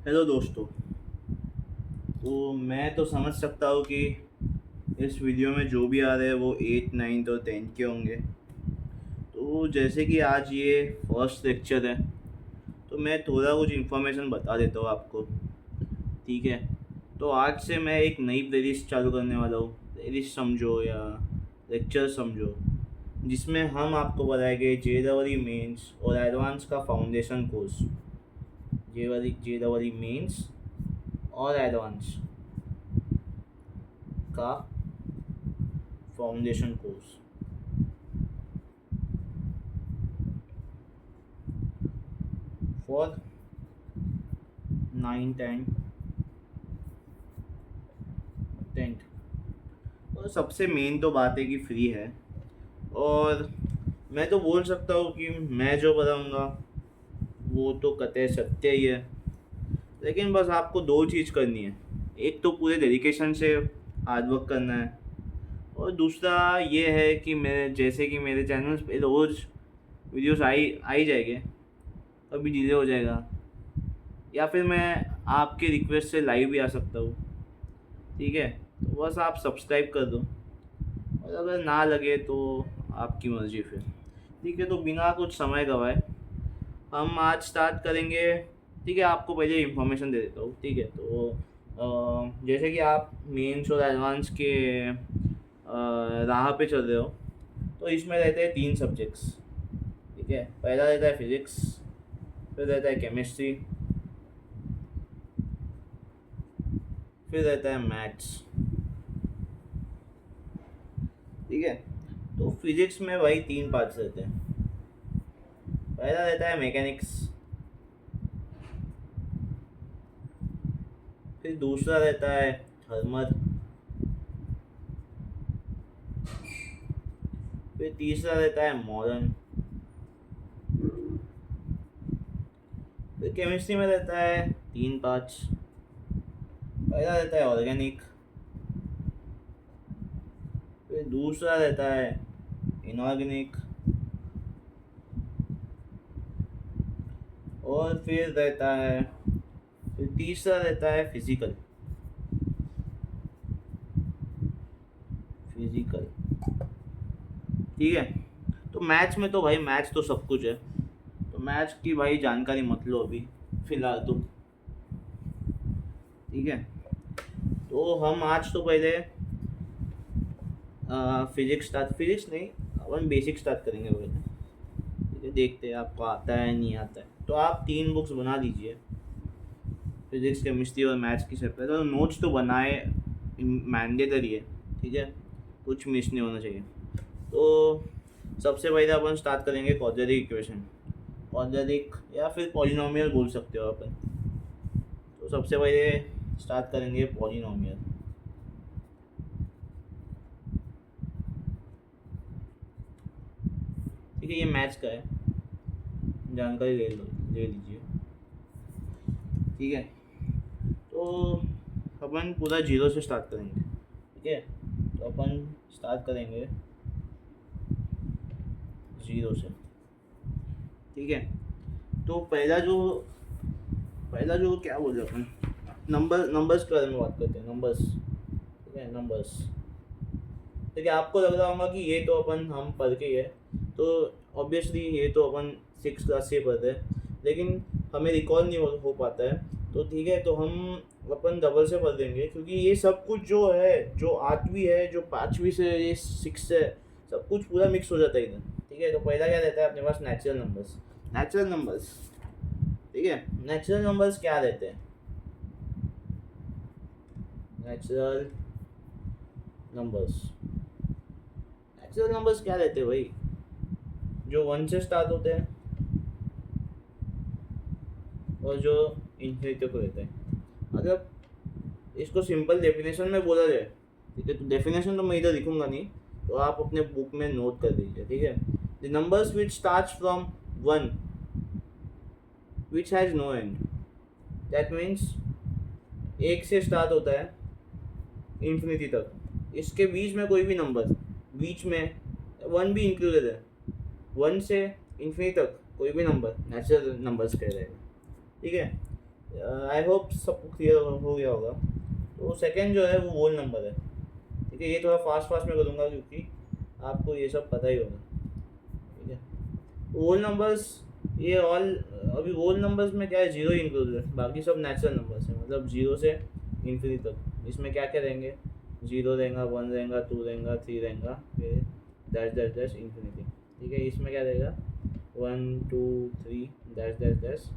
Hello दोस्तों। तो मैं तो समझ सकता हूँ कि इस वीडियो में जो भी आ रहे हैं वो 8, 9 और 10 के होंगे। तो जैसे कि आज ये फर्स्ट लेक्चर है, तो मैं थोड़ा कुछ इन्फॉर्मेशन बता देता हूँ आपको। ठीक है। तो आज से मैं एक नई प्लेलिस्ट चालू करने वाला हूँ, प्लेलिस्ट समझो या लेक्चर समझो, जिसमें हम आपको बताएंगे JEE मेंस और एडवांस का फाउंडेशन कोर्स। JEE मेंस और एडवांस का फाउंडेशन कोर्स फॉर 9, 10, 10। और सबसे मेन तो बात है कि फ्री है। और मैं तो बोल सकता हूँ कि मैं जो बताऊँगा वो तो कतई सत्य ही है। लेकिन बस आपको दो चीज़ करनी है। एक तो पूरे डेडिकेशन से हार्ड वर्क करना है, और दूसरा ये है कि मेरे जैसे कि मेरे चैनल पे रोज़ वीडियोस आई जाएंगे, कभी डिले हो जाएगा, या फिर मैं आपके रिक्वेस्ट से लाइव भी आ सकता हूँ। ठीक है। तो बस आप सब्सक्राइब कर दो, और अगर ना लगे तो आपकी मर्ज़ी फिर। ठीक है। तो बिना कुछ समय गवाए हम आज स्टार्ट करेंगे। ठीक है। आपको पहले इन्फॉर्मेशन दे देता हूँ। ठीक है। तो जैसे कि आप मेंस और एडवांस के राह पे चल रहे हो, तो इसमें रहते हैं 3 सब्जेक्ट्स। ठीक है। पहला रहता है फिज़िक्स, फिर रहता है केमिस्ट्री, फिर रहता है मैथ्स। ठीक है। तो फिज़िक्स में वही 3 पार्ट्स रहते हैं। पहला रहता है मैकेनिक्स, फिर दूसरा रहता है थर्मल, फिर तीसरा रहता है मॉडर्न, फिर केमिस्ट्री में रहता है 3 पार्ट्स। पहला रहता है ऑर्गेनिक, फिर दूसरा रहता है इनऑर्गेनिक, और फिर तीसरा रहता है फिजिकल। फिजिकल। ठीक है। तो मैथ्स में तो भाई मैथ्स तो सब कुछ है, तो मैथ्स की भाई जानकारी मत लो अभी फिलहाल तो। ठीक है। तो हम आज तो पहले फिजिक्स नहीं, अपन बेसिक स्टार्ट करेंगे पहले। ठीक है। देखते हैं आपको आता है नहीं आता है। तो आप 3 बुक्स बना दीजिए, फिजिक्स केमिस्ट्री और मैथ्स की सेपरेट, और नोट्स तो बनाए, मैंडेटरी है। ठीक है। कुछ मिस नहीं होना चाहिए। तो सबसे पहले अपन स्टार्ट करेंगे क्वाड्रेटिक इक्वेशन, क्वाड्रेटिक या फिर पॉलिनोमियल बोल सकते हो अपन। तो सबसे पहले स्टार्ट करेंगे पॉलिनोमियल। ठीक है। ये मैथ्स का है, जानकारी ले लीजिए। ठीक है। तो अपन पूरा जीरो से स्टार्ट करेंगे। ठीक है। तो अपन स्टार्ट करेंगे जीरो से। ठीक है। तो पहला जो क्या बोल रहे अपन, नंबर्स के बारे में बात करते हैं। नंबर्स। ठीक है। नंबर्स। ठीक है। आपको लग रहा होगा कि ये तो अपन हम पढ़ के ही है, तो ऑब्वियसली ये तो अपन 6 क्लास से पढ़ते हैं, लेकिन हमें रिकॉल नहीं हो पाता है। तो ठीक है। तो हम अपन डबल से पढ़ देंगे, क्योंकि ये सब कुछ जो है, जो 8वीं है, जो 5वीं से, ये 6 है, सब कुछ पूरा मिक्स हो जाता है इधर। ठीक है। तो पहला क्या रहता है अपने पास, नेचुरल नंबर्स। Natural numbers. ठीक है। नेचुरल नंबर्स क्या रहते हैं? Natural numbers. नेचुरल नंबर्स क्या रहते हैं भाई? जो 1 से स्टार्ट होते हैं और जो इन्फिनिटी तक रहते हैं। मतलब इसको सिंपल डेफिनेशन में बोला जाए, ठीक है, तो डेफिनेशन तो मैं इधर लिखूंगा नहीं, तो आप अपने बुक में नोट कर दीजिए। ठीक है। The numbers which starts from 1 which has no end. That means 1 से स्टार्ट होता है इन्फिनिटी तक, इसके बीच में कोई भी नंबर, बीच में 1 भी इंक्लूडेड है, 1 से इन्फिनिटी तक कोई भी नंबर नेचुरल नंबर्स कह रहेगा। ठीक है। आई होप सब क्लियर हो गया होगा। तो सेकंड जो है वो होल नंबर है। ठीक है, ये थोड़ा फास्ट फास्ट में करूँगा क्योंकि आपको ये सब पता ही होगा। ठीक है, होल नंबर्स, ये ऑल, अभी होल नंबर्स में क्या है, जीरो इंक्लूडेड है, बाकी सब नेचुरल नंबर्स हैं, मतलब जीरो से इन्फिनिटी तक। इसमें क्या क्या रहेंगे, जीरो रहेगा, वन रहेगा, टू रहेगा, थ्री रहेगा, फिर डैश डैश डैश इन्फिनिटी। ठीक है, इसमें क्या रहेगा, one two three dash dash dash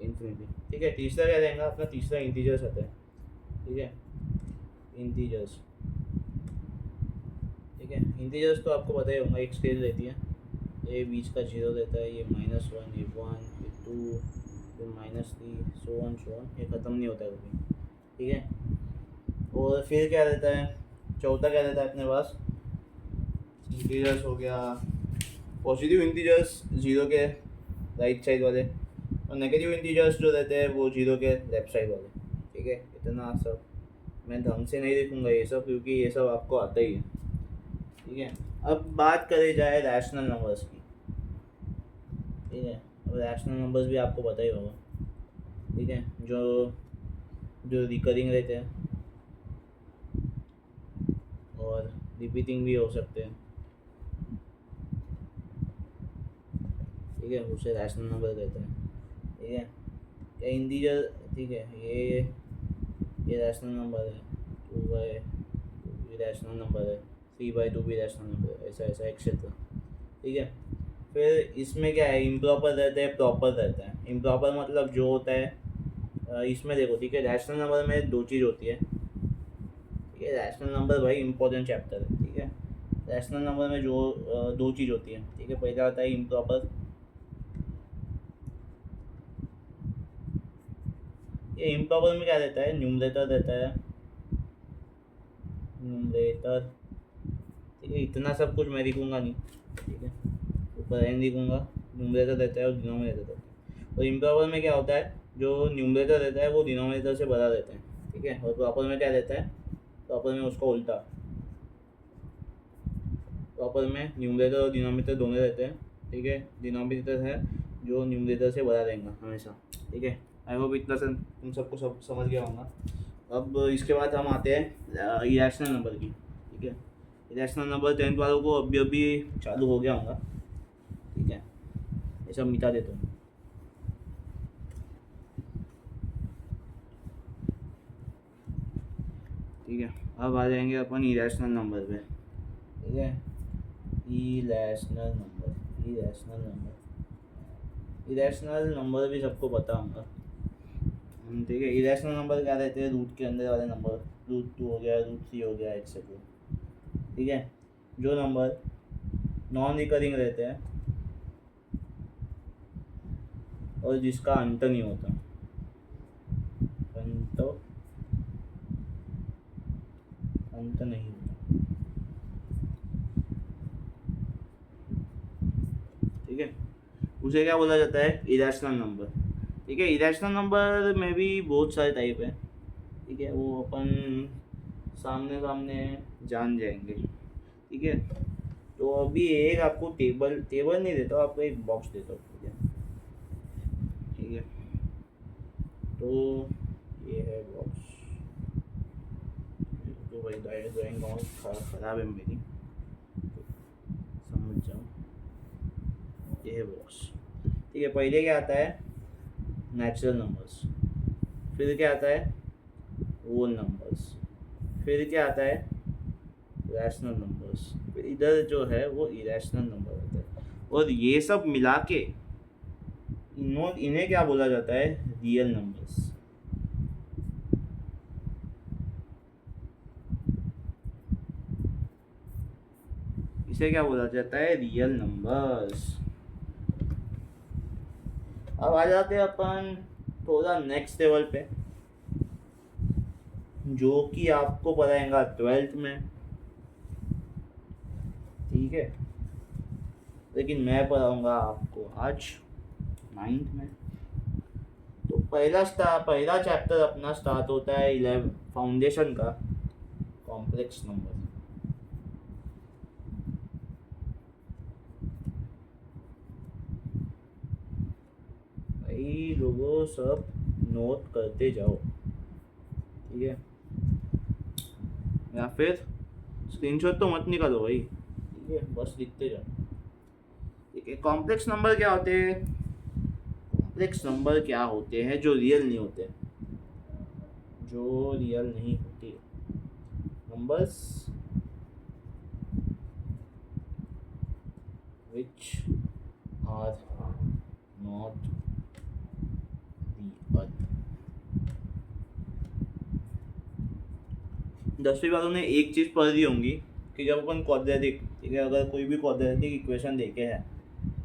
infinity. ठीक है, तीसरा क्या रहेगा अपना, तीसरा इंटीजर्स आता है। ठीक है, इंटीजर्स। ठीक है, इंटीजर्स तो आपको पता ही होगा, एक स्केल रहती है, ये बीच का जीरो रहता है, ये माइनस वन, ये वन, ये टू, फिर minus three, so one so one, ये ख़त्म नहीं होता कभी। ठीक है, और फिर क्या रहता है, चौथा क्या रहता है अपने पास, इंटीजर्स हो गया, पॉजिटिव इंटीजर्स जीरो के राइट साइड वाले, और नेगेटिव इंटीजर्स जो रहते हैं वो जीरो के लेफ्ट साइड वाले। ठीक है, इतना सब मैं ढंग से नहीं लिखूँगा ये सब, क्योंकि ये सब आपको आता ही है। ठीक है, अब बात करें जाए रैशनल नंबर्स की। ठीक है, अब रैशनल नंबर्स भी आपको पता ही होगा। ठीक है, जो जो रिकरिंग रहते हैं और रिपीटिंग भी हो सकते हैं। ठीक है, उसे रैशनल नंबर कहते हैं। ठीक है, क्या इंटीजर, ठीक है, ये रैशनल नंबर है, टू बाई भी रैशनल नंबर है, थ्री बाई टू भी रैशनल नंबर है, ऐसा ऐसा एक्सेट्रा। ठीक है, फिर इसमें क्या है, इम्प्रॉपर रहता है, प्रॉपर रहता है। इम्प्रॉपर मतलब जो होता है, इसमें देखो, ठीक है, रैशनल नंबर में दो चीज़ होती है। ठीक है, रैशनल नंबर भाई इंपॉर्टेंट चैप्टर है। ठीक है, रैशनल नंबर में जो दो चीज़ होती है। ठीक है, पहला होता है इम्प्रॉपर। ये इम्प्रॉपर में क्या रहता है, न्यूमरेटर रहता है, न्यूमरेटर। ठीक है, इतना सब कुछ मैं लिखूँगा नहीं। ठीक है, ऊपर एन लिखूँगा, न्यूमरेटर रहता है और डिनोमिनेटर रहता है। और इम्प्रॉपर में क्या होता है, जो न्यूमरेटर रहता है वो डिनोमिनेटर से बड़ा रहता है। ठीक है, और प्रॉपर में क्या रहता है, प्रॉपर में उसका उल्टा, प्रॉपर में न्यूमरेटर और डिनोमिनेटर दोनों रहते हैं। ठीक है, डिनोमिनेटर है जो न्यूमरेटर से बड़ा रहेगा हमेशा। ठीक है, आई होप इतना तुम सबको सब समझ गया होगा। अब इसके बाद हम आते हैं इरेशनल नंबर की। ठीक है, इरेशनल नंबर 10th वालों को अभी अभी चालू हो गया होगा। ठीक है, ये सब मिटा देता हूँ। ठीक है, अब आ जाएंगे अपन इरेशनल नंबर पे। ठीक है, irrational number, irrational number, irrational number भी सबको पता होगा। ठीक है, इरेशनल नंबर क्या रहते हैं, रूट के अंदर वाले नंबर, रूट टू हो गया, रूट थ्री हो गया, एक्सेट्रा। ठीक है, जो नंबर नॉन रिकरिंग रहते हैं और जिसका अंत नहीं होता, अंत नहीं होता। ठीक है, उसे क्या बोला जाता है, इरेशनल नंबर। ठीक है, इरेशनल नंबर में भी बहुत सारे टाइप है। ठीक है, वो अपन सामने सामने जान जाएंगे। ठीक है, तो अभी एक आपको टेबल टेबल नहीं देता, आपको एक बॉक्स देता हूँ। ठीक है, ठीक है, तो ये है बॉक्स। तो भाई ड्राइंग बहुत ख़राब है मेरी, समझ जाओ। ये है बॉक्स। ठीक है, पहले क्या आता है, नेचुरल नंबर्स, फिर क्या आता है, होल नंबर्स, फिर क्या आता है, रैशनल नंबर्स, फिर इधर जो है वो इरेशनल नंबर होता है। और ये सब मिला के इन्हें क्या बोला जाता है, रियल नंबर्स। इसे क्या बोला जाता है, रियल नंबर्स। अब आ जाते हैं अपन थोड़ा नेक्स्ट लेवल पे, जो कि आपको पढ़ाएगा 12th में। ठीक है, लेकिन मैं पढ़ाऊँगा आपको आज 9th में। तो पहला चैप्टर अपना स्टार्ट होता है 11 फाउंडेशन का, कॉम्प्लेक्स नंबर। भाई लोगों सब नोट करते जाओ, ठीक है, या फिर स्क्रीनशॉट तो मत निकालो भाई, ठीक है, बस लिखते जाओ, ठीक है। कॉम्प्लेक्स नंबर क्या होते हैं? कॉम्प्लेक्स नंबर क्या होते हैं जो रियल नहीं होते, जो रियल नहीं होते, numbers which are not real। 10वीं वालों ने एक चीज़ पढ़ दी होंगी कि जब अपन क्वाड्रेटिक, ठीक है, अगर कोई भी क्वाड्रेटिक इक्वेशन देखे हैं,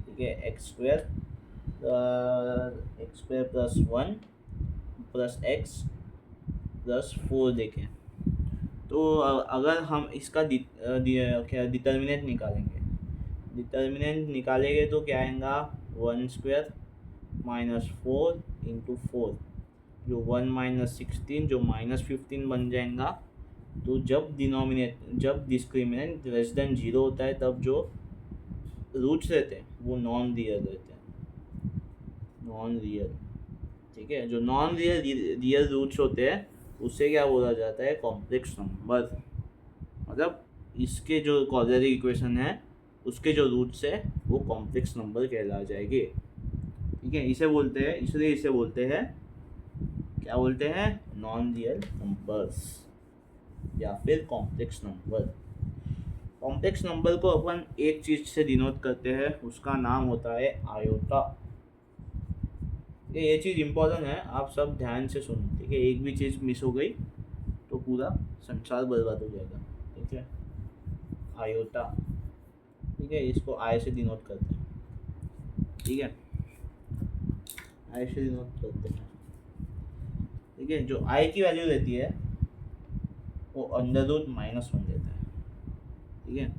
ठीक है, x square plus 1 plus x plus 4 देखें, तो अगर हम इसका क्या डिटर्मिनेंट निकालेंगे तो क्या आएगा, 1 स्क्वायर माइनस 4 इंटू 4, जो 1 माइनस 16 जो माइनस 15 बन जाएगा। तो जब डिस्क्रिमिनेंट लेस देन 0 होता है तब जो रूट्स रहते हैं वो नॉन रियल रहते हैं, नॉन रियल, ठीक है। जो नॉन रियल रूट्स होते हैं उससे क्या बोला जाता है, कॉम्प्लेक्स नंबर। मतलब इसके जो क्वाड्रेटिक इक्वेशन है उसके जो रूट्स है वो कॉम्प्लेक्स नंबर कहला जाएंगे, ठीक है। इसे बोलते हैं, इसलिए इसे बोलते हैं, क्या बोलते हैं, नॉन रियल नंबर्स या फिर कॉम्प्लेक्स नंबर। कॉम्प्लेक्स नंबर को अपन एक चीज़ से डिनोट करते हैं, उसका नाम होता है आयोटा। ये चीज़ इम्पोर्टेंट है, आप सब ध्यान से सुनो, ठीक है। एक भी चीज़ मिस हो गई तो पूरा संसार बर्बाद हो जाएगा, ठीक है। आयोटा, ठीक है, इसको आई से डिनोट करते हैं, ठीक है, आई से डिनोट करते हैं, ठीक है। जो आई की वैल्यू रहती है वो अंडर रूट माइनस 1 देता है, ठीक है।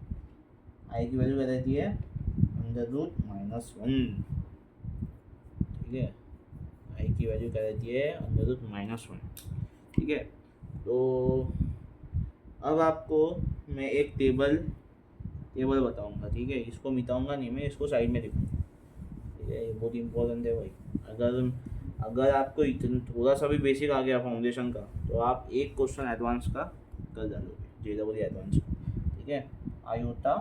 आई की वैल्यू क्या रहती है, अंडर रूट माइनस 1, ठीक है। आई की वैल्यू क्या रहती है, अंडर रूट माइनस 1, ठीक है। तो अब आपको मैं एक टेबल बताऊंगा, ठीक है। इसको मिटाऊंगा नहीं मैं, इसको साइड में लिखूंगा, ठीक है। ये बहुत इंपॉर्टेंट है भाई। अगर आपको इतना थोड़ा सा भी बेसिक आ गया फाउंडेशन का तो आप एक क्वेश्चन एडवांस का कर डालोगे, JEE एडवांस का, ठीक है। Iota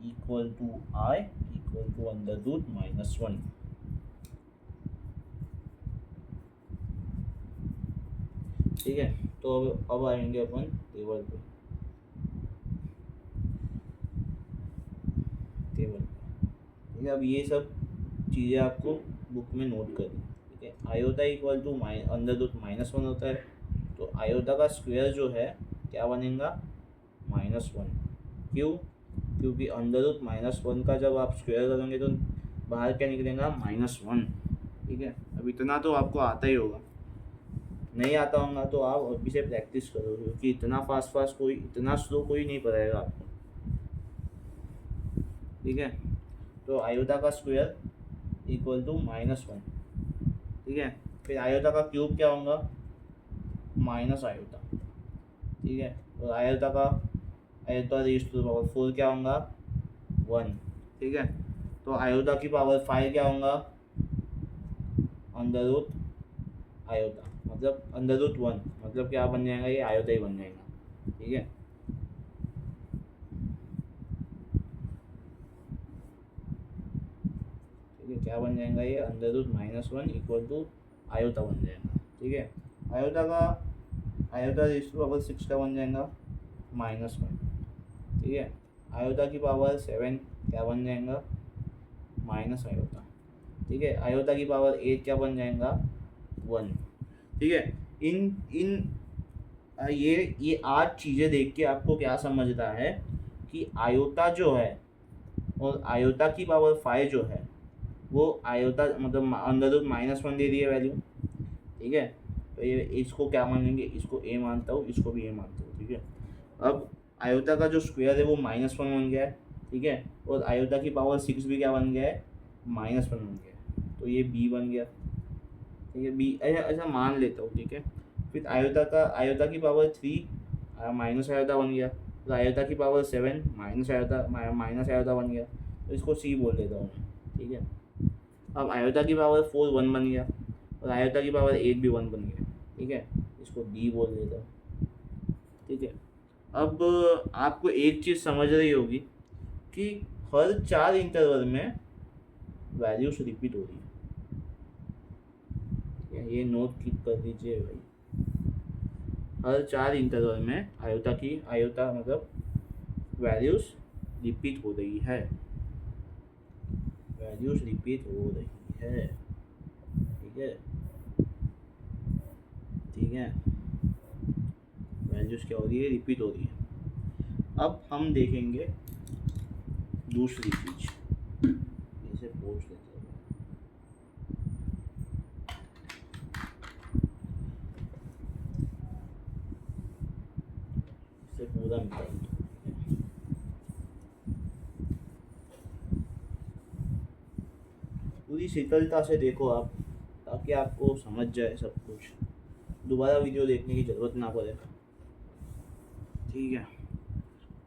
equal to i equal to under root minus 1, ठीक है। तो अब आएंगे अपन टेबल पे, ठीक है। अब ये सब चीज़ें आपको बुक में नोट करनी, ठीक है। Iota equal to under root minus 1 होता है, तो आयोटा का स्क्वायर जो है क्या बनेगा, -1। क्यों? क्योंकि अंडर रूट -1 का जब आप स्क्वायर करेंगे तो बाहर क्या निकलेगा, -1, ठीक है। अब इतना तो आपको आता ही होगा, नहीं आता होगा तो आप अभी से प्रैक्टिस करो, क्योंकि इतना स्लो कोई नहीं पढ़ाएगा आपको, ठीक है। तो आयोटा का स्क्वायर इक्वल टू -1, ठीक है। फिर आयोटा का क्यूब क्या होगा, माइनस आयोटा, ठीक है। और iota raise to the power 4 क्या होगा, 1, ठीक है। तो आयोटा की पावर 5 क्या होगा, अंडर रूट आयोटा, मतलब अंडर रूट 1, मतलब क्या बन जाएगा, ये आयोटा ही बन जाएगा, ठीक है। क्या बन जाएगा, ये under root -1 equal to iota बन जाएगा, ठीक है। आयोटा रेज़ टू पावर 6 का बन जाएगा -1, ठीक है। आयोटा की पावर 7 क्या बन जाएगा, माइनस आयोटा, ठीक है। आयोटा की पावर 8 क्या बन जाएगा, 1, ठीक है। ये 8 चीज़ें देख के आपको क्या समझता है कि आयोटा जो है और आयोटा की पावर 5 जो है वो आयोटा मतलब अंडर रूट -1 दे दी है वैल्यू, ठीक है। तो ये इसको क्या मानेंगे, इसको ए मानता हूँ, इसको भी ए मानता हूँ, ठीक है। अब आयोटा का जो स्क्वायर है वो -1 बन गया है, ठीक है। और आयोटा की पावर 6 भी क्या बन गया है, -1 बन गया है, तो ये बी बन गया, ठीक है। बी ऐसा मान लेता हूँ, ठीक है। फिर आयोटा की पावर 3 माइनस आयोटा बन गया, तो आयोटा की पावर 7 माइनस आयोटा बन गया, तो इसको सी बोल देता हूँ, ठीक है। अब आयोटा की पावर 4 1 बन गया, और आयोता की पावर 8 भी 1 बन गया, ठीक है, इसको डी बोल देता हूँ, ठीक है। अब आपको एक चीज़ समझ रही होगी कि हर 4 इंटरवल में वैल्यूज रिपीट हो रही है, ये नोट कर दीजिए भाई। हर 4 इंटरवल में आयोता मतलब वैल्यूज रिपीट हो रही है, वैल्यूज रिपीट हो रही है, ठीक है, ठीक है, वैल्यूज क्या हो रही है, रिपीट हो रही है। अब हम देखेंगे दूसरी चीज, इसे पोस्ट लेते हैं, इसे पूरा निकाल दो, पूरी शीतलता से देखो आप, ताकि आपको समझ जाए सब कुछ, दोबारा वीडियो देखने की जरूरत ना पड़े, ठीक है।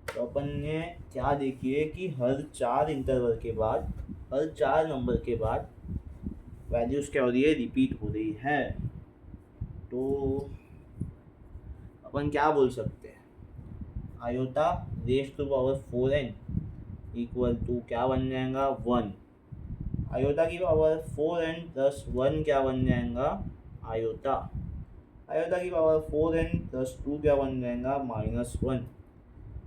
तो अपन ने क्या देखिए कि हर 4 इंटरवल के बाद, हर 4 नंबर के बाद वैल्यूज क्या हो रही है, रिपीट हो रही है। तो अपन क्या बोल सकते हैं, iota raise to power 4n equal to क्या बन जाएगा, 1। आयोटा की पावर 4n प्लस 1 क्या बन जाएगा, आयोटा। आयोटा की पावर 4n प्लस 2 क्या बन जाएगा, -1।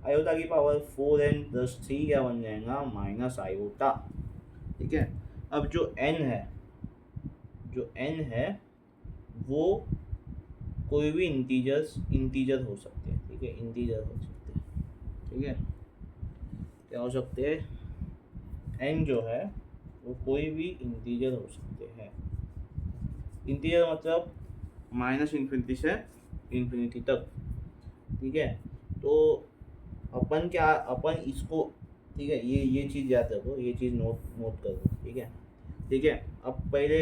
आयोटा की पावर 4n प्लस 3 क्या बन जाएगा, माइनस आयोटा, ठीक है। अब जो n है, जो n है वो कोई भी इंटीजर हो सकते हैं, ठीक है, इंटीजर हो सकते हैं, ठीक है। क्या हो सकते हैं, n जो है वो कोई भी इंटीजर हो सकते हैं। इंटीजर मतलब -∞ से ∞ तक, ठीक है। तो अपन इसको, ठीक है, ये चीज़ याद रखो, ये चीज़ नोट कर दो, ठीक है, ठीक है। अब पहले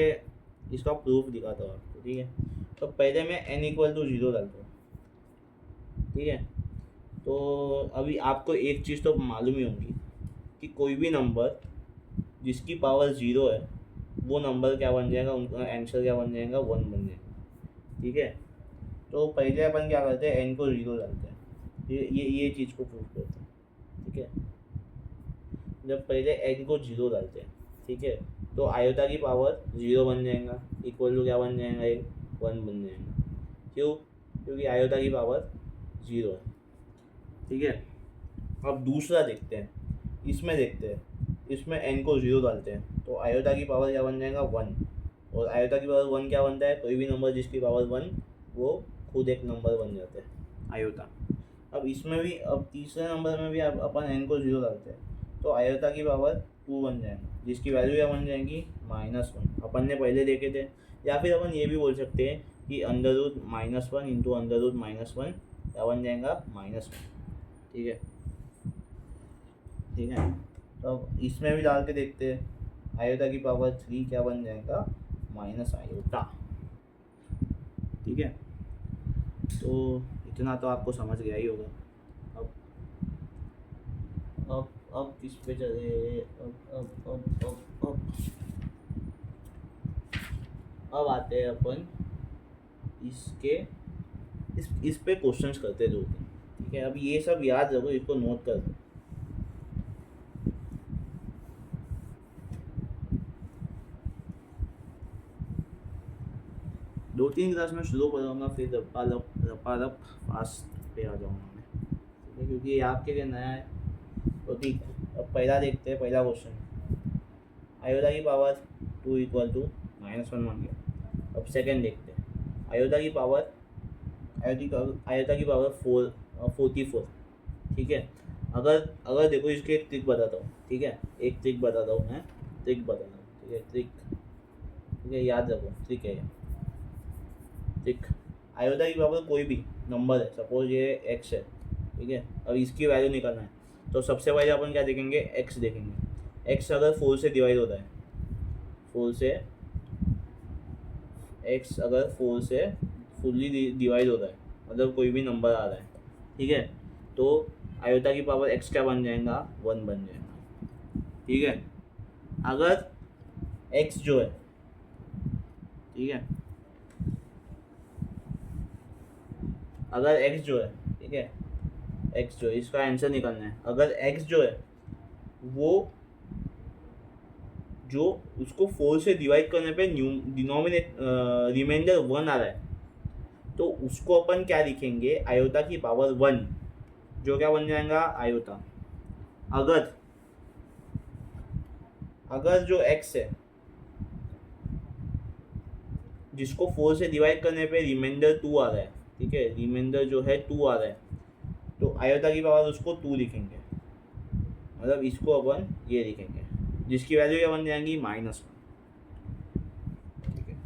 इसका प्रूफ दिखाता हूँ आपको, ठीक है। तो पहले मैं n इक्वल टू 0 डालता हूँ, ठीक है। तो अभी आपको एक चीज़ तो मालूम ही होगी कि कोई भी नंबर जिसकी पावर 0 है वो नंबर क्या बन जाएगा, उनका आंसर क्या बन जाएगा, 1 बन जाएगा, ठीक है। तो पहले अपन क्या करते हैं, n को 0 डालते हैं, ये चीज़ को प्रूफ करते हैं, ठीक है। जब पहले n को 0 डालते हैं, ठीक है, तो आयोटा की पावर 0 बन जाएगा, इक्वल टू क्या बन जाएगा, 1 बन जाएगा। क्यों, क्योंकि आयोटा की पावर 0 है, ठीक है। अब दूसरा देखते हैं, इसमें देखते हैं, इसमें n को 0 डालते हैं तो आयोटा की पावर क्या बन जाएगा, 1। और आयोटा की पावर 1 क्या बनता है, कोई भी नंबर जिसकी पावर 1 वो खुद एक नंबर बन जाता है, आयोटा। अब इसमें भी, अब तीसरे नंबर में भी अपन n को 0 डालते हैं तो आयोटा की पावर 2 बन जाएगा, जिसकी वैल्यू क्या बन जाएगी, -1, अपन ने पहले देखे थे। या फिर अपन ये भी बोल सकते हैं कि √-1 इंटू √-1 क्या बन जाएगा, -1, ठीक है, ठीक है। तो अब इसमें भी डाल के देखते हैं, आयोटा की पावर 3 क्या बन जाएगा, माइनस आयोटा, ठीक है। तो इतना तो आपको समझ गया ही होगा। अब किस पे चले, अब आते हैं अपन इसके इस पे क्वेश्चंस करते हैं 2-3, ठीक है। अब ये सब याद रखो, इसको नोट कर दो। दो तीन क्लास में शुरू करूँगा, फिर रपारप फास्ट पे आ जाऊँगा मैं, ठीक है, क्योंकि ये आपके लिए नया है। तो ठीक है, अब पहला देखते हैं, पहला क्वेश्चन, आयोटा की पावर 2 इक्वल टू -1 मान गया। अब सेकंड देखते हैं, आयोटा की पावर 44, ठीक है। अगर देखो, इसके एक ट्रिक बताता हूँ, ठीक है, एक ट्रिक बताता हूँ मैं, ट्रिक बताता हूँ, ठीक है, ट्रिक, ठीक है, याद रखो, ट्रिक है, ट्रिक। आयोटा की पावर कोई भी नंबर है, सपोज ये x है, ठीक है। अब इसकी वैल्यू निकालना है तो सबसे पहले अपन क्या देखेंगे, x देखेंगे। x अगर 4 से डिवाइड होता है, 4 से, x अगर 4 से फुल्ली डिवाइड होता है, मतलब कोई भी नंबर आ रहा है, ठीक है, तो आयोटा की पावर x क्या बन जाएगा, 1 बन जाएगा, ठीक है। अगर x जो है, ठीक है। अगर x जो है, ठीक है, x जो है, इसका आंसर निकालना है। अगर x जो है वो जो उसको 4 से डिवाइड करने पे डिनोमिनेट रिमाइंडर 1 आ रहा है, तो उसको अपन क्या लिखेंगे, आयोटा की पावर 1, जो क्या बन जाएगा आयोटा। अगर अगर जो x है जिसको 4 से डिवाइड करने पे रिमाइंडर 2 आ रहा है, ठीक है, रिमाइंडर जो है 2 आ रहा है, तो आयोटा की पावर उसको 2 लिखेंगे, मतलब इसको अपन ये लिखेंगे, जिसकी वैल्यू क्या बन जाएंगी -1, ठीक है।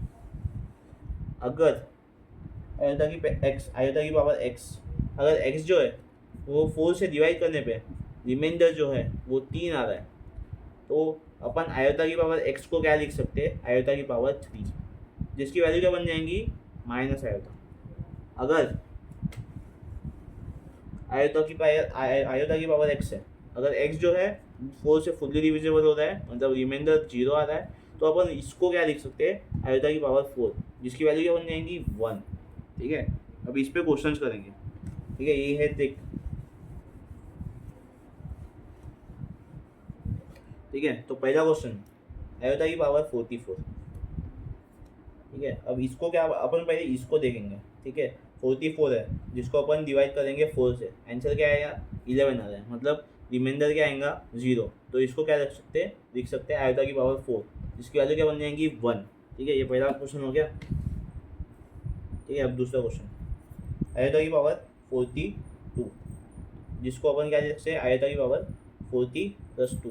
अगर आयोटा की पावर x, अगर x जो है वो 4 से डिवाइड करने पे रिमाइंडर जो है वो 3 आ रहा है, तो अपन आयोटा की पावर x को क्या लिख सकते हैं, आयोटा की पावर 3, जिसकी वैल्यू क्या बन जाएंगी माइनस आयोटा। अगर आयोटा की पावर x है, अगर x जो है 4 से फुल्ली डिविजिबल हो रहा है, मतलब रिमाइंडर 0 आ रहा है, तो अपन इसको क्या लिख सकते हैं, आयोटा की पावर 4, जिसकी वैल्यू क्या बन जाएंगी 1, ठीक है। अब इस पे क्वेश्चंस करेंगे, ठीक है, ये है देख, ठीक है। तो पहला क्वेश्चन, आयोटा की पावर 44, ठीक है। अब इसको क्या, अपन पहले इसको देखेंगे, ठीक है। 44 है जिसको अपन डिवाइड करेंगे 4 से, आंसर क्या आएगा 11 आ रहा है, मतलब रिमाइंडर क्या आएगा 0, तो इसको क्या लिख सकते हैं आयोटा की पावर 4, जिसकी वैल्यू क्या बन जाएंगी 1, ठीक है। ये पहला क्वेश्चन हो गया, ठीक है। अब दूसरा क्वेश्चन, आयोटा की पावर 42, जिसको अपन क्या लिख सकते हैं आयोटा की पावर 40 + 2।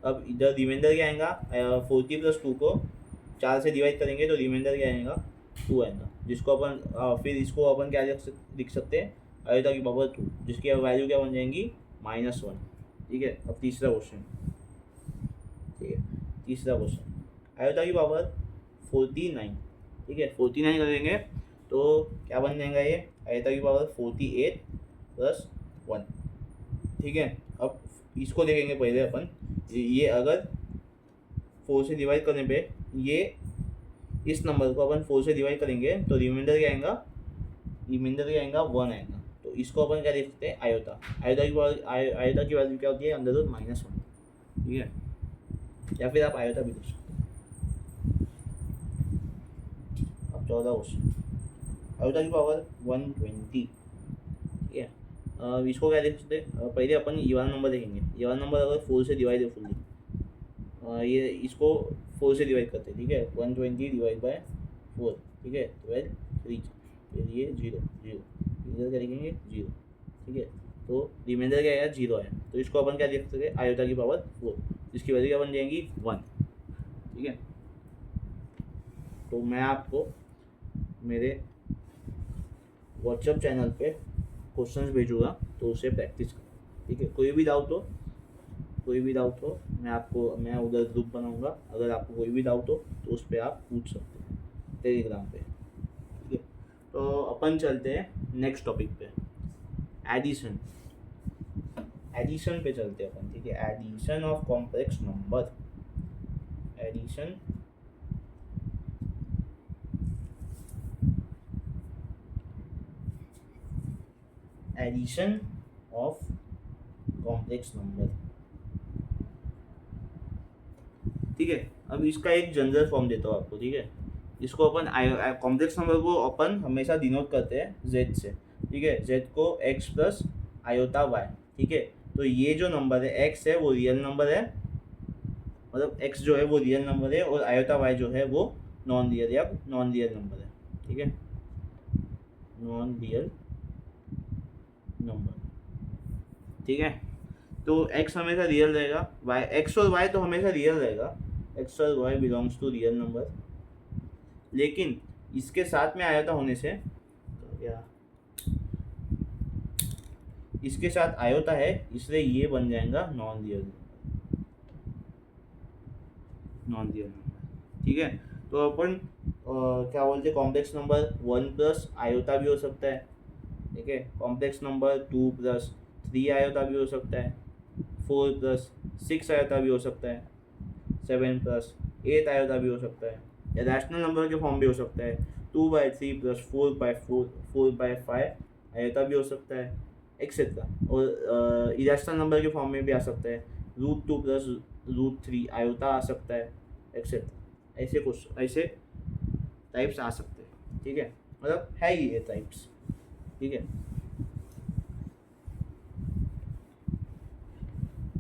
अब इधर रिमाइंडर क्या आएगा, 40 + 2 को 4 से डिवाइड करेंगे तो रिमाइंडर क्या आएगा 2 आएगा, जिसको अपन फिर इसको अपन क्या लिख सकते हैं आयोटा की पावर 2, जिसकी वैल्यू क्या बन जाएंगी -1, ठीक है। अब तीसरा क्वेश्चन, ठीक है, तीसरा क्वेश्चन, आयोटा की पावर 49, ठीक है, 49 करेंगे तो क्या बन जाएगा ये, आयोटा की पावर 48 + 1, ठीक है। अब इसको देखेंगे पहले अपन, ये अगर 4 से डिवाइड करने पे ये इस नंबर को अपन 4 से डिवाइड करेंगे तो रिमाइंडर क्या आएगा, 1 आएगा, तो इसको अपन क्या लिख सकते हैं आयोटा। आयोटा की वैल्यू क्या होती है √-1, ठीक है, या फिर आप आयोटा भी लिख सकते हैं। अब 14 क्वेश्चन, आयोटा की पावर 120, ठीक है। इसको क्या लिख सकते हैं, पहले अपन ये वाला नंबर देखेंगे, ये वाला नंबर अगर 4 से डिवाइड है फुल्ली, ये इसको 4 से डिवाइड करते हैं, ठीक है, 120 डिवाइड बाय 4, ठीक है, 12 3, फिर ये 0 0, इधर क्या लिखेंगे 0, ठीक है। तो रिमाइंडर क्या आएगा 0 है, तो इसको अपन क्या लिख सकते हैं आयोटा की पावर 4, जिसकी वैल्यू क्या बन जाएंगी 1, ठीक है। तो मैं आपको मेरे व्हाट्सएप चैनल पे क्वेश्चंस भेजूँगा, तो उसे प्रैक्टिस करें, ठीक है। कोई भी डाउट हो मैं उधर ग्रुप बनाऊंगा, अगर आपको कोई भी डाउट हो तो उस पर आप पूछ सकते हैं टेलीग्राम पे, ठीक है। तो अपन चलते हैं नेक्स्ट टॉपिक पे, एडिशन पे चलते हैं अपन, ठीक है। Addition of complex number, addition of complex number, ठीक है। अब इसका एक जनरल फॉर्म देता हूँ आपको, ठीक है। इसको अपन कॉम्प्लेक्स नंबर को अपन हमेशा डिनोट करते हैं z से, ठीक है, z को x + आयोटा y, ठीक है। तो ये जो नंबर है x है वो रियल नंबर है, मतलब x जो है वो रियल नंबर है, और आयोटा y जो है वो नॉन रियल नंबर है, ठीक है, नॉन रियल नंबर, ठीक है। तो x हमेशा रियल रहेगा, x और y तो हमेशा रियल रहेगा, x और y belongs to real number, लेकिन इसके साथ में आयोटा होने से क्या, इसके साथ आयोटा है इसलिए ये बन जाएगा नॉन रियल नंबर, ठीक है। तो अपन क्या बोलते हैं, कॉम्प्लेक्स नंबर 1 + आयोटा भी हो सकता है, ठीक है, कॉम्प्लेक्स नंबर 2 + 3 आयोटा भी हो सकता है, 4 + 6 आयोटा भी हो सकता है, 7 + 8 आयोटा भी हो सकता है, या रैशनल नंबर के फॉर्म भी हो सकता है, 2/3 + 4/4 4/5 आयोता भी हो सकता है, एक्सेट्रा। और इरेशनल नंबर के फॉर्म में भी आ सकता है, √2 + √3 आयोता आ सकता है, एक्सेट्रा। ऐसे कुछ ऐसे टाइप्स आ सकते हैं, ठीक है, मतलब है ही ये टाइप्स, ठीक है।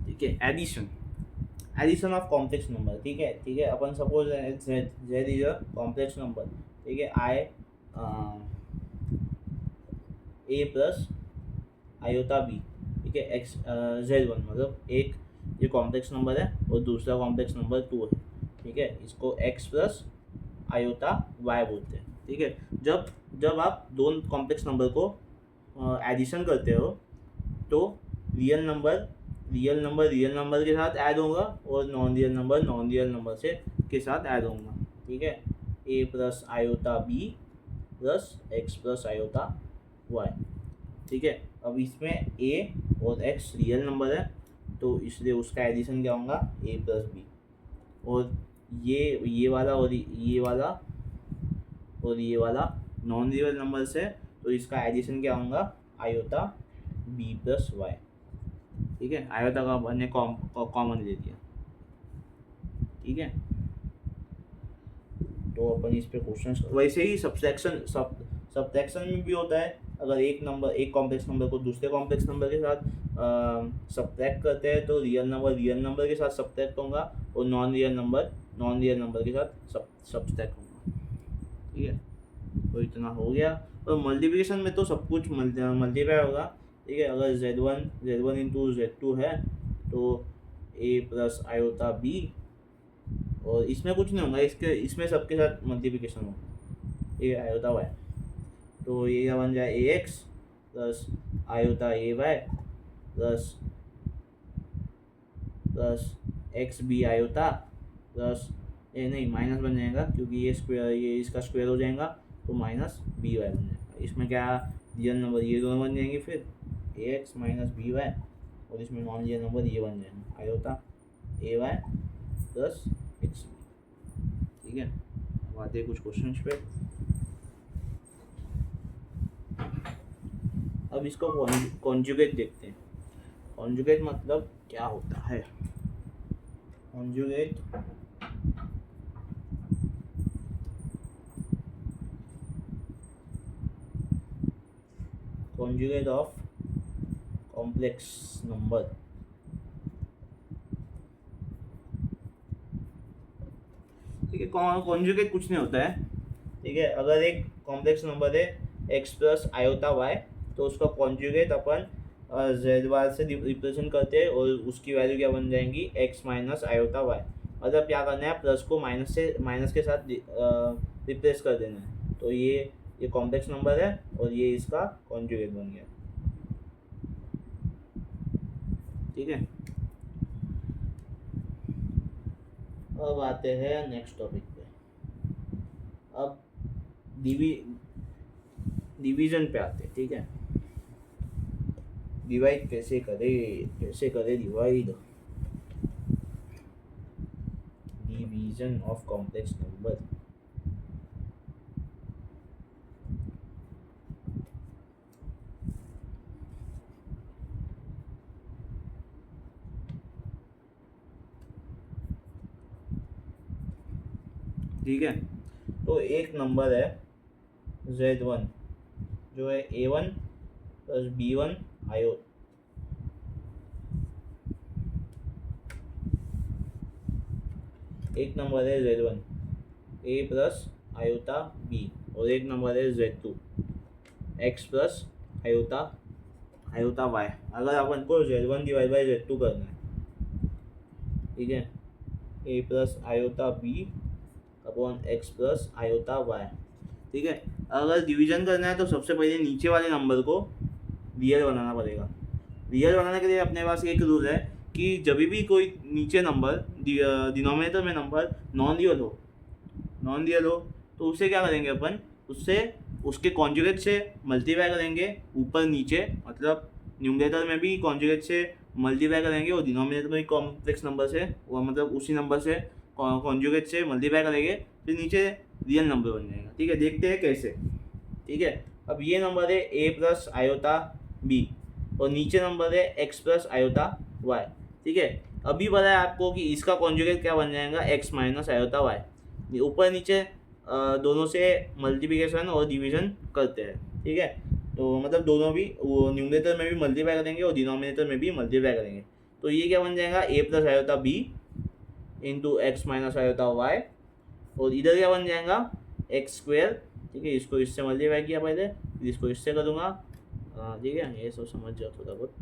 ठीक है, एडिशन ऑफ कॉम्प्लेक्स नंबर, ठीक है, ठीक है। अपन suppose z is a complex number, ठीक है, a प्लस आयोता b, ठीक है, x z1, मतलब एक ये कॉम्प्लेक्स नंबर है और दूसरा कॉम्प्लेक्स नंबर 2 है, ठीक है, इसको x प्लस आयोता y बोलते हैं, ठीक है। जब जब आप दोनों कॉम्प्लेक्स नंबर को एडिशन करते हो तो रियल नंबर के साथ ऐड होगा और नॉन रियल नंबर से के साथ ऐड होगा, ठीक है। a plus iota b plus x plus iota y, ठीक है। अब इसमें a और x रियल नंबर है तो इसलिए उसका एडिशन क्या होगा, a प्लस b, और ये वाला नॉन रियल नंबर से तो इसका एडिशन क्या होगा, आयोता b प्लस y, ठीक है। आयोता का अपन ने कॉमन ले लिया, ठीक है। तो अपन इस पे क्वेश्चन, वैसे ही सब्ट्रैक्शन में भी होता है। अगर एक कॉम्प्लेक्स नंबर को दूसरे कॉम्प्लेक्स नंबर के साथ सब्ट्रैक्ट करते हैं तो रियल नंबर के साथ सब्ट्रैक्ट होगा और नॉन रियल नंबर के साथ सब्ट्रैक्ट होगा, ठीक है। तो इतना हो गया। और मल्टीप्लिकेशन में तो सब कुछ मल्टीप्लाई होगा, ठीक है। अगर z1 इंटू z2 है तो a प्लस आयोता b, और इसमें कुछ नहीं होगा, इसमें सबके साथ मल्टीप्लिकेशन होगा, ये आयोता y, तो ये बन जाए ax plus iota ay plus xb iota plus ये नहीं माइनस बन जाएगा क्योंकि ये इसका स्क्वायर हो जाएगा तो माइनस by बन जाएगा। इसमें क्या रियल नंबर ये दोनों बन जाएंगे, फिर ax माइनस by, और इसमें नॉन रियल नंबर ये बन जाएगा आयोता ay प्लस xb, ठीक है। अब आते हैं कुछ क्वेश्चन पे। अब इसको कॉन्जुगेट देखते हैं। कॉन्जुगेट मतलब क्या होता है, कॉन्जुगेट ऑफ कॉम्प्लेक्स नंबर, ठीक है। कॉन्जुगेट कुछ नहीं होता है, ठीक है। अगर एक कॉम्प्लेक्स नंबर है x प्लस आयोता y तो उसका कॉन्जुगेट अपन z से रिप्रेजेंट करते हैं और उसकी वैल्यू क्या बन जाएंगी, x माइनस आयोता y। मतलब क्या करना है, प्लस को माइनस के साथ रिप्लेस कर देना है, तो ये कॉम्प्लेक्स नंबर है और ये इसका कॉन्जुगेट बन गया, ठीक है। अब आते हैं नेक्स्ट टॉपिक पे। अब डिवीजन पे आते हैं, ठीक है। डिवाइड कैसे करे डिवीजन ऑफ कॉम्प्लेक्स नंबर। ठीक है, तो एक नंबर है z1 जो है a1 प्लस b1 आयोत, एक नंबर है z1 a plus iota b, और एक नंबर है z2 x plus iota y। अगर अपन को z1 डिवाइड बाई z2 करना है, ठीक है, a plus iota b upon x plus iota y, ठीक है। अगर डिवीजन करना है तो सबसे पहले नीचे वाले नंबर को रियल बनाना पड़ेगा। रियल बनाने के लिए अपने पास एक रूल है कि जब भी कोई नीचे नंबर डिनोमिनेटर में नंबर नॉन रियल हो तो उसे क्या करेंगे अपन, उससे उसके कॉन्जुगेट से मल्टीप्लाई करेंगे ऊपर नीचे, मतलब न्यूमरेटर में भी कॉन्जुगेट से मल्टीप्लाई करेंगे और डिनोमिनेटर में भी कॉम्प्लेक्स नंबर से, वो मतलब उसी नंबर से कॉन्जुगेट से मल्टीप्लाई करेंगे, फिर नीचे रियल नंबर बन जाएगा। ठीक है, देखते हैं कैसे। ठीक है, अब ये नंबर है a प्लस आयोता b और नीचे नंबर है x प्लस आयोता y। ठीक है, अभी पता है आपको कि इसका कॉन्जुगेट क्या बन जाएगा, x माइनस आयोता y। ऊपर नीचे दोनों से मल्टीप्लिकेशन और डिवीजन करते हैं। ठीक है, तो मतलब दोनों भी वो न्यूमरेटर में भी मल्टीप्लाई करेंगे और डिनोमिनेटर में भी मल्टीप्लाई करेंगे। तो ये क्या बन जाएगा, a plus iota b into x minus iota y, और इधर क्या बन जाएगा, एक्स स्क्वेयर। ठीक है, इसको इससे मल्टीप्लाई किया पहले, फिर इसको इससे करूँगा। ठीक है, ये सब समझ जाओ थोड़ा बहुत।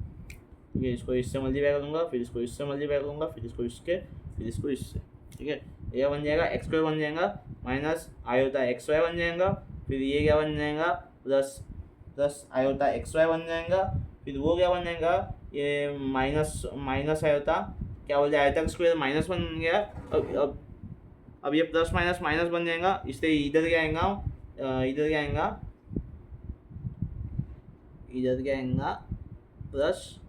ठीक है, इसको इससे मल्टीप्लाई करूँगा, फिर इसको इससे मल्टीप्लाई करूँगा, फिर इसको इसके, फिर इसको इससे। ठीक है, ये बन जाएगा एक्स स्क्वायर बन जाएगा माइनस आयोता एक्स वाई बन जाएगा, फिर ये क्या बन जाएगा, प्लस आयोता एक्स वाई बन जाएगा, फिर वो क्या बन जाएगा, ये माइनस आयोता क्या बोलते हैं, आयोता स्क्वायर माइनस बन गया। अब ये प्लस माइनस माइनस बन जाएगा, इससे इधर क्या आएगा, इधर क्या आएगा प्लस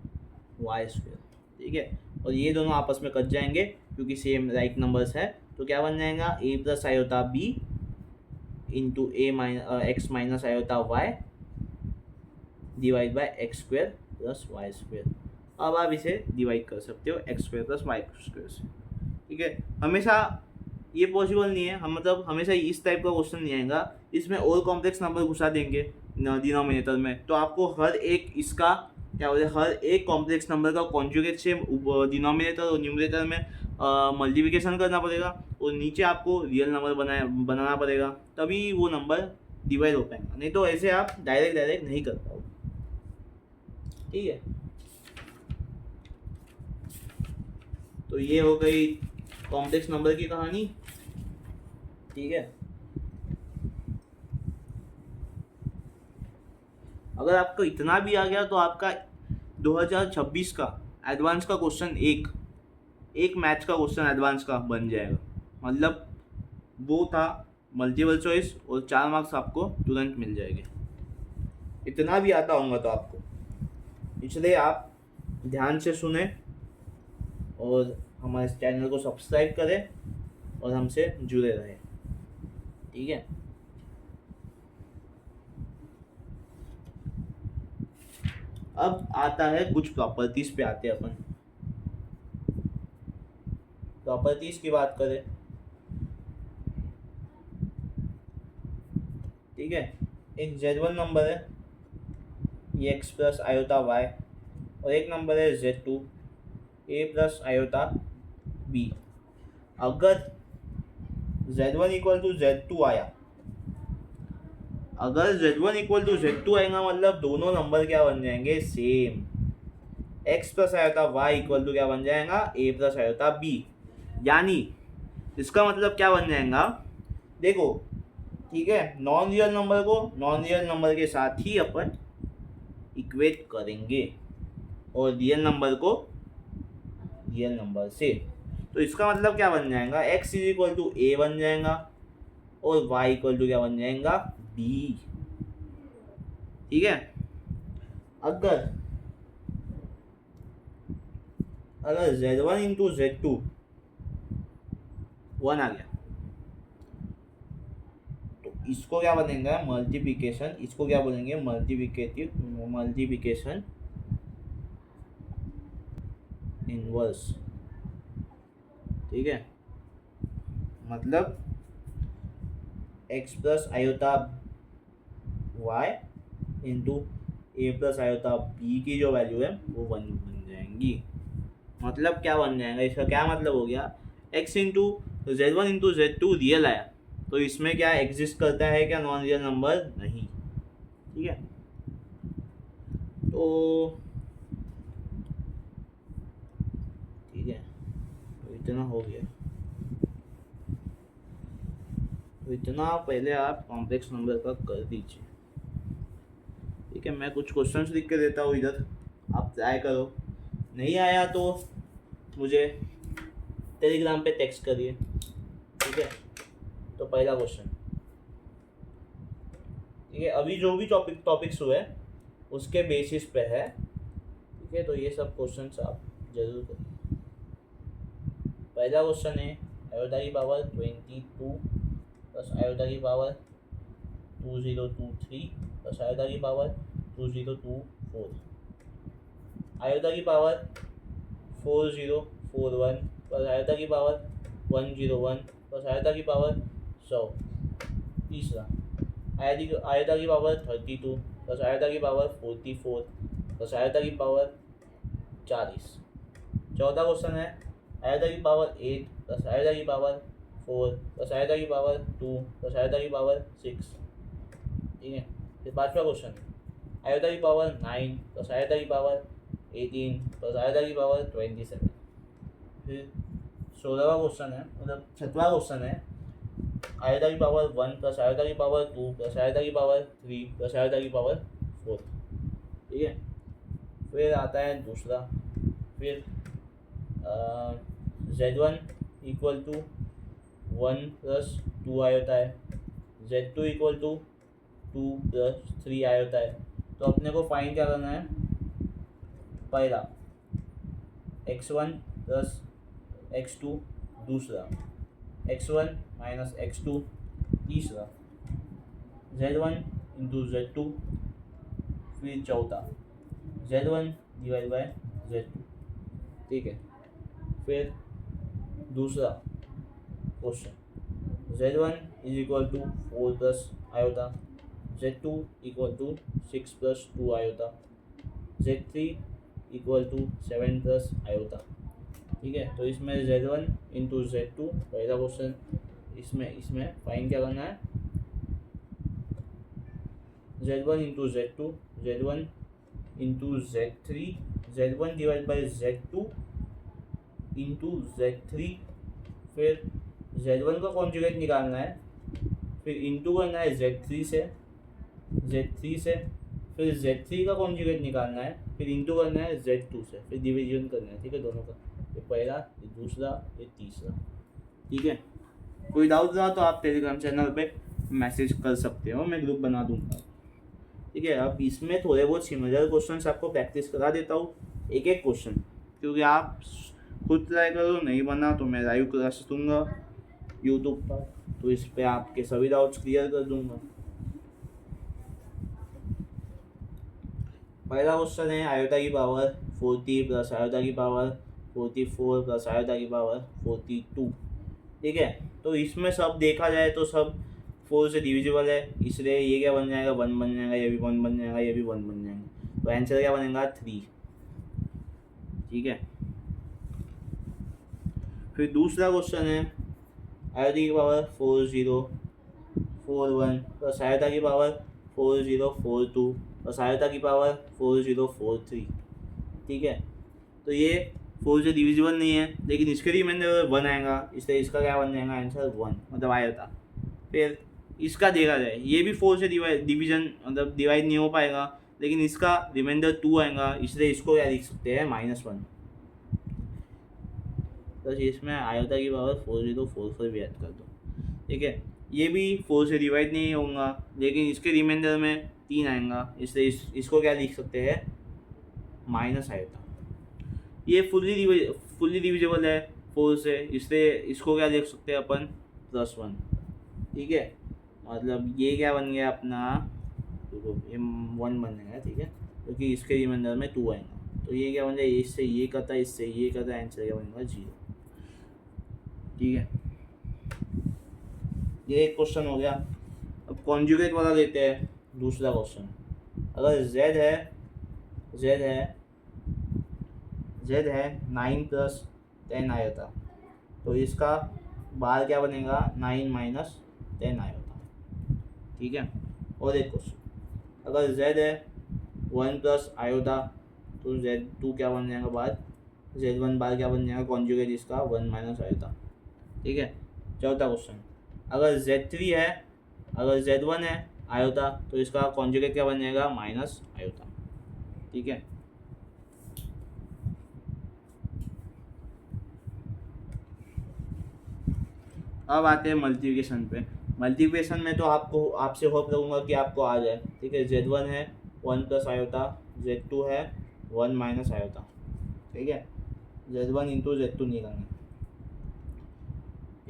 वाई स्क्वायर। ठीक है, और ये दोनों आपस में कट जाएंगे क्योंकि सेम राइट नंबर्स है। तो क्या बन जाएगा, a plus iota b into x minus iota y divide by x square plus y square. अब आप इसे डिवाइड कर सकते हो x square plus y square से। ठीक है, हमेशा ये पॉसिबल नहीं है, हम मतलब हमेशा इस टाइप का क्वेश्चन नहीं आएगा, इसमें और कॉम्प्लेक्स नंबर घुसा देंगे डिनोमिनेटर में, तो आपको हर एक इसका क्या बोलते हैं, हर एक कॉम्प्लेक्स नंबर का कॉन्जुगेट से डिनोमिनेटर और न्यूमरेटर में मल्टीप्लिकेशन करना पड़ेगा, और नीचे आपको रियल नंबर बनाना पड़ेगा, तभी वो नंबर डिवाइड हो पाएगा, नहीं तो ऐसे आप डायरेक्ट नहीं कर पाओगे। ठीक है, तो ये हो गई कॉम्प्लेक्स नंबर की कहानी। ठीक है, अगर आपको इतना भी आ गया तो आपका 2026 का एडवांस का क्वेश्चन एक मैथ्स का क्वेश्चन एडवांस का बन जाएगा। मतलब वो था मल्टीपल चॉइस और 4 मार्क्स आपको तुरंत मिल जाएंगे, इतना भी आता होगा तो आपको। इसलिए आप ध्यान से सुने और हमारे चैनल को सब्सक्राइब करें और हमसे जुड़े रहें। ठीक है, अब आता है कुछ प्रॉपर्टीज पे आते हैं अपन। प्रॉपर्टीज की बात करें, ठीक है, एक Z1 नंबर है ये एक्स प्लस आयोता वाई, और एक नंबर है Z2 ए प्लस आयोता बी। अगर Z1 इक्वल टू Z2 आया, अगर Z1 इक्वल टू Z2 आएगा मतलब दोनों नंबर क्या बन जाएंगे, same. x plus iota y equal to क्या बन जाएगा, a प्लस आयोता b। यानी इसका मतलब क्या बन जाएगा, देखो। ठीक है, नॉन रियल नंबर को नॉन रियल नंबर के साथ ही अपन इक्वेट करेंगे और रियल नंबर को रियल नंबर से। तो इसका मतलब क्या बन जाएगा, x is equal to a बन जाएगा और y इक्वल टू क्या बन जाएगा, b। ठीक है, अगर Z1 इंटू Z2 1 आ गया तो इसको क्या बनेगा, मल्टीप्लिकेशन। इसको क्या बोलेंगे, मल्टीप्लिकेशन इनवर्स। ठीक है, मतलब x plus iota y into a plus iota b की जो वैल्यू है वो 1 बन जाएंगी। मतलब क्या बन जाएगा, इसका क्या मतलब हो गया, x into Z1 into Z2 real आया तो इसमें क्या एग्जिस्ट करता है क्या, नॉन रियल नंबर नहीं। ठीक है, तो ठीक है, तो इतना हो गया। तो इतना पहले आप कॉम्प्लेक्स नंबर का कर दीजिए। ठीक है, मैं कुछ क्वेश्चंस लिख के देता हूँ इधर, आप ट्राई करो। नहीं आया तो मुझे टेलीग्राम पे टेक्स्ट करिए। ठीक है, तो पहला क्वेश्चन। ठीक है, अभी जो भी टॉपिक्स हुए उसके बेसिस पे है। ठीक है, तो ये सब क्वेश्चंस आप जरूर करिए। पहला क्वेश्चन है आयोटा की पावर 22 प्लस आयोटा की पावर 2023 प्लस आयोटा की पावर 2024, आयोटा की पावर 4041 प्लस आयोटा की पावर 101 प्लस आयोटा की पावर 100। तीसरा आयोटा की पावर 32 प्लस आयोटा की पावर 44 प्लस आयोटा की पावर 40। चौथा क्वेश्चन है आयोटा की पावर 8 प्लस आयोटा की पावर 4 प्लस आयोटा की पावर 2 प्लस आयोटा की पावर 6। ठीक है। फिर पांचवा क्वेश्चन आयोटा की पावर 9 प्लस आयोटा की पावर 18 प्लस आयोटा की पावर 27। फिर 16वां क्वेश्चन है, मतलब 6वां क्वेश्चन है आयोटा की पावर 1 प्लस आयोटा की पावर 2 प्लस आयोटा की पावर 3 प्लस आयोटा की पावर 4। ठीक है। फिर आता है दूसरा, फिर Z1 equal to 1 plus 2 iota है, Z2 equal to 2 plus 3 iota है। तो अपने को फाइंड क्या करना है, पहला x1 प्लस x2, दूसरा x1 माइनस x2, तीसरा Z1 इंटू Z2, फिर चौथा Z1 डिवाइड बाय Z2। ठीक है। फिर दूसरा question Z1 is equal to 4 plus iota, Z2 equal to 6 plus 2 iota, Z3 equal to 7 plus iota. ठीक है। तो इसमें Z1 इंटू Z2 पहला क्वेश्चन, इसमें फाइंड क्या करना है, Z1 into Z2, Z1 into Z3, Z1 divide by Z2 into Z3, फिर Z1 का कॉन्जुगेट निकालना है, फिर इंटू करना है Z3 से, फिर Z3 का कॉन्जुगेट निकालना है, फिर इंटू करना है Z2 से, फिर डिवीजन करना है। ठीक है, दोनों का, ये पहला, ये दूसरा, ये तीसरा। ठीक है। कोई डाउट रहा तो आप टेलीग्राम चैनल पे मैसेज कर सकते हो, मैं ग्रुप बना दूंगा। ठीक है। अब इसमें थोड़े बहुत सिमिलर क्वेश्चन आपको प्रैक्टिस करा देता हूँ, एक एक क्वेश्चन, क्योंकि आप खुद ट्राई करो, नहीं बना तो मैं लाइव क्लास दूंगा यूट्यूब पर, तो इस पर आपके सभी डाउट्स क्लियर कर दूंगा। पहला क्वेश्चन है आयोटा की पावर 40 प्लस आयोटा की पावर 44 प्लस आयोटा की पावर 42। ठीक है। तो इसमें सब देखा जाए तो सब 4 से डिविजिबल है, इसलिए ये क्या बन जाएगा, 1 बन जाएगा, ये भी 1 बन जाएगा, ये भी 1 बन जाएगा, तो आंसर क्या बनेगा, 3। ठीक है। फिर दूसरा क्वेश्चन है आयोटा की पावर 4041 प्लस आयोटा की पावर 4042 प्लस आयोटा की पावर 4043। ठीक है। तो ये 4 से डिविजिबल नहीं है, लेकिन इसके रिमाइंडर 1 आएगा, इसलिए इसका क्या बन जाएगा, आंसर 1, मतलब आयोटा। फिर इसका देखा जाए, ये भी 4 से डिवीजन मतलब डिवाइड नहीं हो पाएगा, लेकिन इसका रिमाइंडर 2 आएगा, इसलिए इसको क्या लिख सकते हैं, -1। तो इसमें आयोटा की पावर 4044 भी ऐड कर दो। ठीक है। ये भी 4 से डिवाइड नहीं होगा, लेकिन इसके रिमाइंडर में 3 आएगा, इसलिए इसको क्या लिख सकते हैं, माइनस आयोटा। ये फुल्ली डिविजिबल है 4 से, इसलिए इसको क्या लिख सकते हैं अपन, +1। ठीक है। मतलब ये क्या बन गया अपना, ये 1 बन जाएगा। ठीक है, क्योंकि इसके रिमाइंडर में 2 आएगा, तो ये क्या बन जाएगा, इससे ये करता है, इससे ये करता है, आंसर क्या बनेगा, 0। ठीक है। ये एक क्वेश्चन हो गया। अब कॉन्जुगेट वाला लेते हैं, दूसरा क्वेश्चन। अगर Z है 9 प्लस 10 आयोटा, तो इसका बाहर क्या बनेगा, 9 माइनस 10 आयोटा। ठीक है। और एक क्वेश्चन, अगर Z है 1 प्लस आयोटा, तो Z2 क्या बन जाएगा बाहर, Z1 बाहर क्या बन जाएगा, कॉन्जुगेट इसका 1 माइनस आयोटा। ठीक है। चौथा क्वेश्चन, अगर Z3 है, अगर Z1 है आयोटा, तो इसका कॉन्जुगेट क्या बन जाएगा, माइनस आयोटा। ठीक है। अब आते हैं मल्टीप्लिकेशन पे। मल्टीप्लिकेशन में तो आपसे होप करूँगा कि आपको आ जाए। ठीक है। Z1 है 1 प्लस आयोटा, Z2 है 1 माइनस आयोटा। ठीक है। Z1 इंटू Z2 निकालना।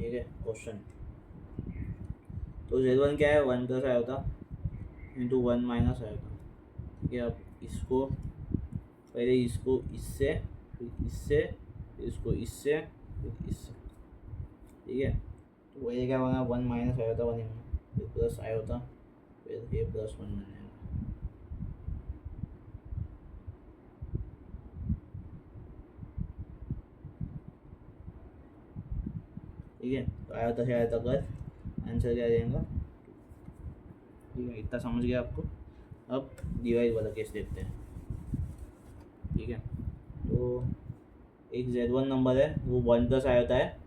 ठीक है क्वेश्चन। तो Z1 क्या है, 1 plus iota into 1 minus iota. ठीक है, अब इसको पहले इसको इससे, फिर इससे, फिर इसको इससे, फिर इससे। ठीक है, तो ये क्या बना, 1 माइनस आयोटा बनेगा, फिर प्लस आयोटा, फिर ये प्लस 1 बनेगा। ठीक है, तो आयोटा से आयोटा कर, आंसर क्या देगा। ठीक है, इतना समझ गया आपको। अब डिवाइड वाला केस देखते हैं। ठीक है, तो एक Z1 नंबर है वो 1 प्लस आयोटा है,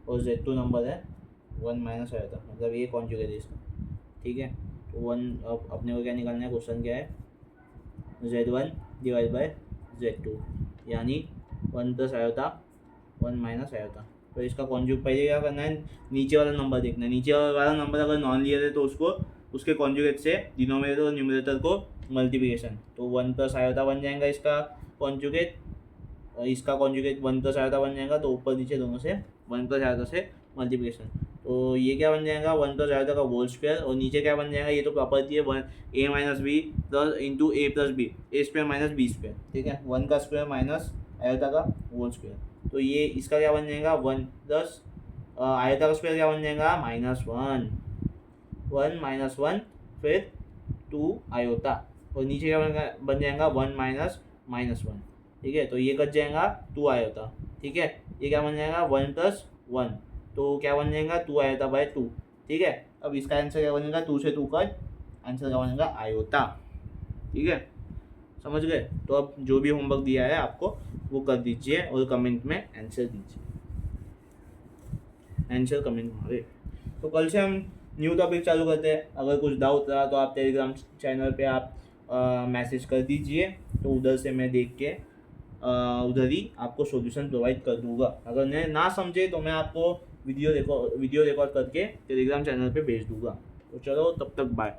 और Z2 नंबर है 1 माइनस आयोटा, मतलब ये कॉन्जुगेट है इसका। ठीक है, तो 1, अब अपने को क्या निकालना है, क्वेश्चन क्या है, Z1 डिवाइड बाय Z2, यानी 1 प्लस आयोटा 1 माइनस आयोटा। तो इसका कॉन्जुगेट पहले क्या करना है, नीचे वाला नंबर देखना है। नीचे वाला नंबर अगर नॉन लियर है तो उसको उसके कॉन्जुगेट से डिनोमिनेटर और न्यूमरेटर को मल्टीप्लिकेशन, तो 1 प्लस आयोटा बन जाएगा इसका कॉन्जुगेट, और इसका कॉन्जुगेट 1 प्लस आयोटा बन जाएगा, तो ऊपर नीचे दोनों से 1 प्लस आयोटा से मल्टीप्लिकेशन। तो ये क्या बन जाएगा, 1 प्लस आयोटा का होल स्क्वायर, और नीचे क्या बन जाएगा, ये तो प्रॉपर्टी है 1 a minus b plus into a plus b, a square minus b square. ठीक है, 1 का स्क्वायर माइनस आयोटा का होल स्क्वायर, तो ये इसका क्या बन जाएगा, 1 प्लस आयोटा का स्क्वायर क्या बन जाएगा, -1, 1 माइनस 1 फिर 2 आयोटा, और नीचे क्या बन जाएगा 1 माइनस -1। ठीक है, तो ये कट जाएगा 2 आयोटा। ठीक है, ये क्या बन जाएगा 1 प्लस 1, तो क्या बन जाएगा 2 आयोटा बाय 2। ठीक है, अब इसका आंसर क्या बनेगा, 2 से 2 कट, आंसर क्या बनेगा आयोटा। ठीक है, समझ गए। तो अब जो भी होमवर्क दिया है आपको वो कर दीजिए और कमेंट में आंसर दीजिए, आंसर कमेंट मारे। तो कल से हम न्यू टॉपिक चालू करते हैं। अगर कुछ डाउट रहा तो आप टेलीग्राम चैनल पे आप मैसेज कर दीजिए, तो उधर से मैं देख के उधर ही आपको सॉल्यूशन प्रोवाइड कर दूंगा। अगर मैं ना समझे तो मैं आपको वीडियो रिकॉर्ड करके टेलीग्राम चैनल पे भेज दूंगा। तो चलो, तब तक बाय।